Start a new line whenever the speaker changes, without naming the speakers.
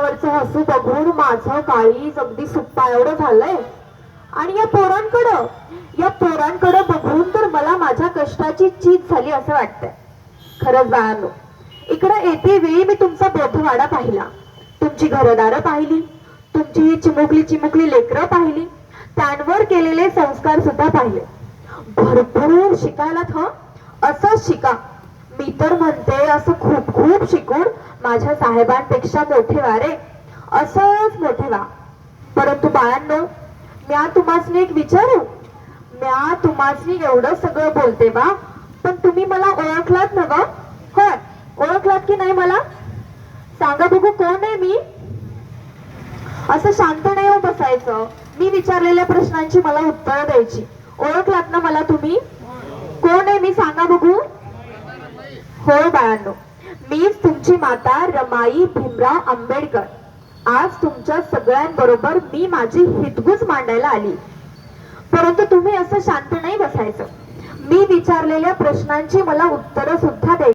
वरचं हसू बघून माझं काळीज अगदी सुप्पा एवढं झालंय. आणि या पोरांकडं बघून तर मला माझ्या कष्टाची चीज झाली असं वाटतंय. खरंच बाळांनो, इकडं येते वेळी मी तुमचा बोधवाडा पाहिला, तुमची घरदारं पाहिली, तुमची ही चिमुकली चिमुकली लेकरं पाहिली, त्यांवर केलेले संस्कार सुद्धा पाहिले. भरपूर शिकायलात हं, असंच शिका. मी तर म्हणते असं खूप खूप शिकून माझ्या साहेबांपेक्षा मोठे व्हा रे, असंच मोठे व्हा. परंतु बाळांनो, म्या तुम्हासनी एक विचारू, म्या तुम्हासनी एवढं सगळं बोलते बा, पण तुम्ही मला ओळखलात ना ग? होय, ओळखलात की नाही मला? सांगा बघू, कोण आहे मी? असं शांत नाही हो बसायचं, मी विचारलेल्या प्रश्नांची मला उत्तरं द्यायची. ओळखलात ना मला तुम्ही? कोण आहे मी सांगा बघू? हो बाळांनो, मीच तुमची माता रमाई भीमराव आंबेडकर. आज तुमच्या सगळ्यांबरोबर मी माझी हितगुज मांडायला आली. परंतु तुम्ही असं शांत नाही बसायचं, मी विचारलेल्या प्रश्नांची मला उत्तरं सुद्धा द्यायची.